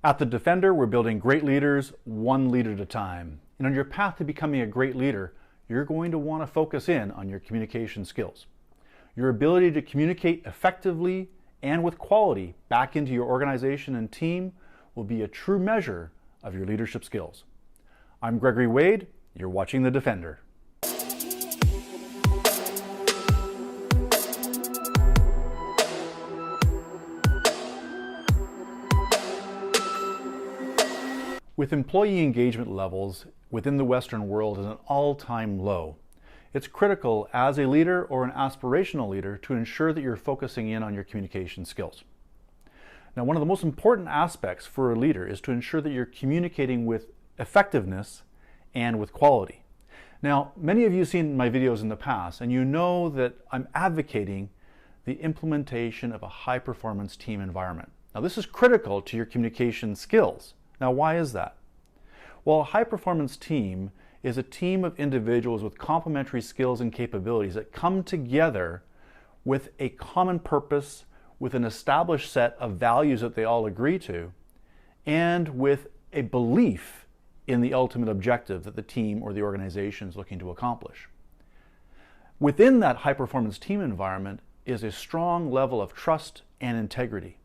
At The Defender, we're building great leaders one lead at a time. And on your path to becoming a great leader, you're going to want to focus in on your communication skills. Your ability to communicate effectively and with quality back into your organization and team will be a true measure of your leadership skills. I'm Gregory Wade. You're watching The Defender. With employee engagement levels within the Western world at an all-time low, it's critical as a leader or an aspirational leader to ensure that you're focusing in on your communication skills. Now, one of the most important aspects for a leader is to ensure that you're communicating with effectiveness and with quality. Now, many of you have seen my videos in the past, and you know that I'm advocating the implementation of a high-performance team environment. Now, this is critical to your communication skills. Now, why is that? Well, a high-performance team is a team of individuals with complementary skills and capabilities that come together with a common purpose, with an established set of values that they all agree to, and with a belief in the ultimate objective that the team or the organization is looking to accomplish. Within that high-performance team environment is a strong level of trust and integrity.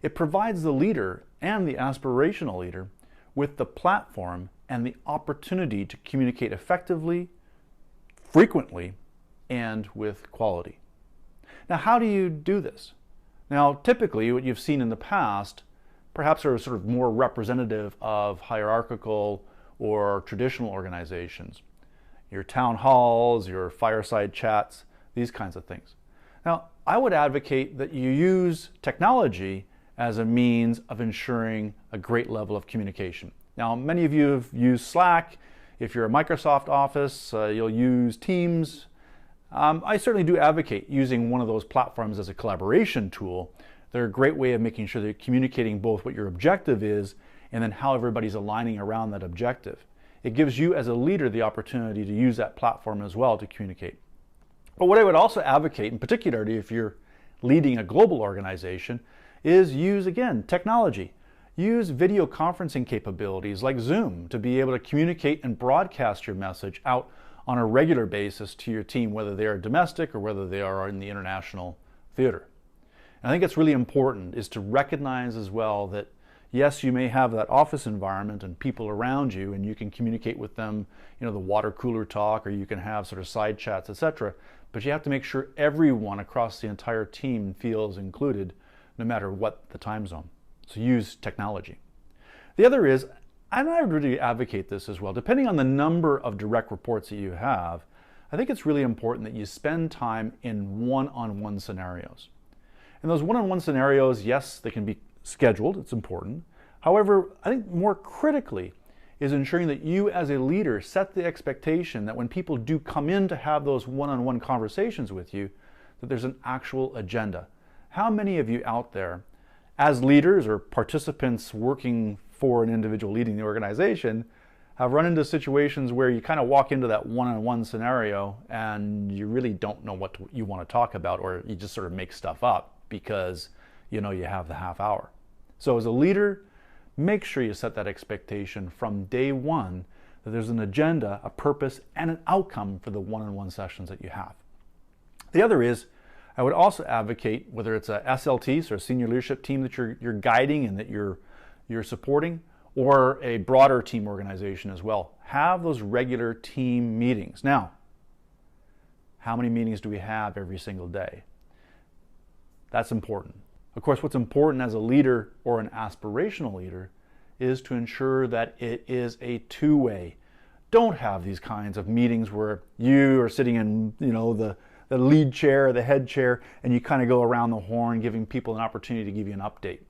It provides the leader and the aspirational leader with the platform and the opportunity to communicate effectively, frequently, and with quality. Now, how do you do this? Now, typically, what you've seen in the past, perhaps are sort of more representative of hierarchical or traditional organizations. Your town halls, your fireside chats, these kinds of things. Now, I would advocate that you use technology as a means of ensuring a great level of communication. Now, many of you have used Slack. If you're a Microsoft Office, you'll use Teams. I certainly do advocate using one of those platforms as a collaboration tool. They're a great way of making sure that you're communicating both what your objective is and then how everybody's aligning around that objective. It gives you as a leader the opportunity to use that platform as well to communicate. But what I would also advocate, in particular if you're leading a global organization, is use, again, technology. Use video conferencing capabilities like Zoom to be able to communicate and broadcast your message out on a regular basis to your team, whether they are domestic or whether they are in the international theater. And I think it's really important is to recognize as well that, yes, you may have that office environment and people around you, and you can communicate with them, the water cooler talk, or you can have sort of side chats, etc. But you have to make sure everyone across the entire team feels included, no matter what the time zone. So use technology. The other is, and I would really advocate this as well, depending on the number of direct reports that you have, I think it's really important that you spend time in one-on-one scenarios. And those one-on-one scenarios, yes, they can be scheduled, it's important. However, I think more critically is ensuring that you as a leader set the expectation that when people do come in to have those one-on-one conversations with you, that there's an actual agenda. How many of you out there, as leaders or participants working for an individual leading the organization, have run into situations where you kind of walk into that one-on-one scenario and you really don't know what you want to talk about, or you just sort of make stuff up because you have the half hour? So as a leader, make sure you set that expectation from day one that there's an agenda, a purpose, and an outcome for the one-on-one sessions that you have. The other is, I would also advocate, whether it's a SLT, so a senior leadership team that you're guiding and that you're supporting, or a broader team organization as well, have those regular team meetings. Now, how many meetings do we have every single day? That's important. Of course, what's important as a leader or an aspirational leader is to ensure that it is a two-way. Don't have these kinds of meetings where you are sitting in, the lead chair, the head chair, and you kind of go around the horn giving people an opportunity to give you an update.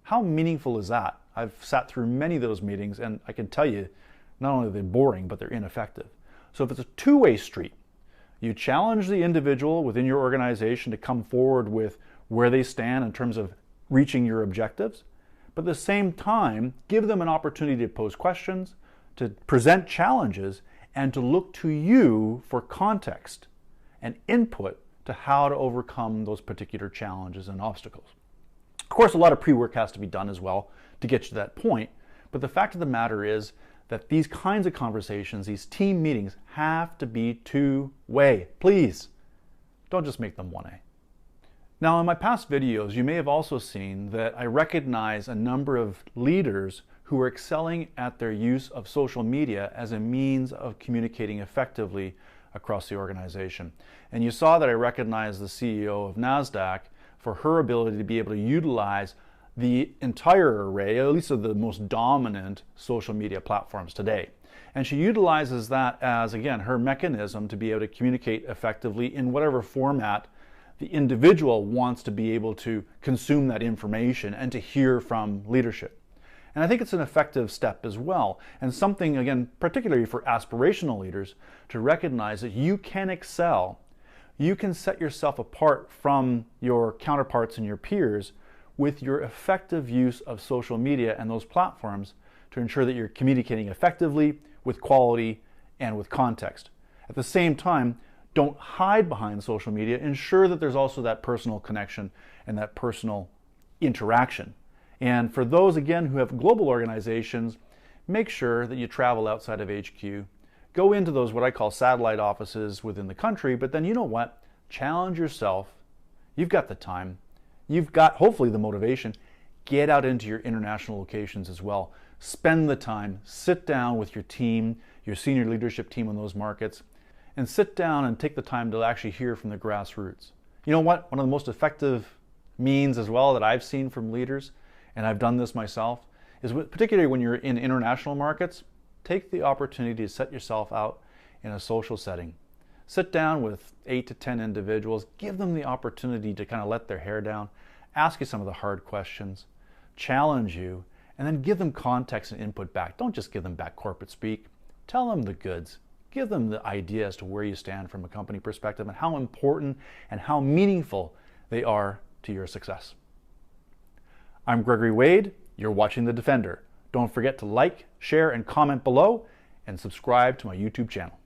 How meaningful is that? I've sat through many of those meetings, and I can tell you, not only are they boring, but they're ineffective. So if it's a two-way street, you challenge the individual within your organization to come forward with where they stand in terms of reaching your objectives, but at the same time, give them an opportunity to pose questions, to present challenges, and to look to you for context and input to how to overcome those particular challenges and obstacles. Of course, a lot of pre-work has to be done as well to get you to that point, but the fact of the matter is that these kinds of conversations, these team meetings, have to be two-way. Please, don't just make them one-way. Now, in my past videos, you may have also seen that I recognize a number of leaders who are excelling at their use of social media as a means of communicating effectively across the organization. And you saw that I recognized the CEO of NASDAQ for her ability to be able to utilize the entire array, at least of the most dominant social media platforms today. And she utilizes that as, again, her mechanism to be able to communicate effectively in whatever format the individual wants to be able to consume that information and to hear from leadership. And I think it's an effective step as well, and something, again, particularly for aspirational leaders, to recognize that you can excel. You can set yourself apart from your counterparts and your peers with your effective use of social media and those platforms to ensure that you're communicating effectively, with quality, and with context. At the same time, don't hide behind social media. Ensure that there's also that personal connection and that personal interaction. And for those, again, who have global organizations, make sure that you travel outside of HQ. Go into those, what I call satellite offices within the country, but then you know what? Challenge yourself. You've got the time. You've got, hopefully, the motivation. Get out into your international locations as well. Spend the time. Sit down with your team, your senior leadership team in those markets, and sit down and take the time to actually hear from the grassroots. You know what? One of the most effective means as well that I've seen from leaders, and I've done this myself, is particularly when you're in international markets, take the opportunity to set yourself out in a social setting. Sit down with 8 to 10 individuals, give them the opportunity to kind of let their hair down, ask you some of the hard questions, challenge you, and then give them context and input back. Don't just give them back corporate speak. Tell them the goods. Give them the idea as to where you stand from a company perspective and how important and how meaningful they are to your success. I'm Gregory Wade. You're watching The Defender. Don't forget to like, share, and comment below, and subscribe to my YouTube channel.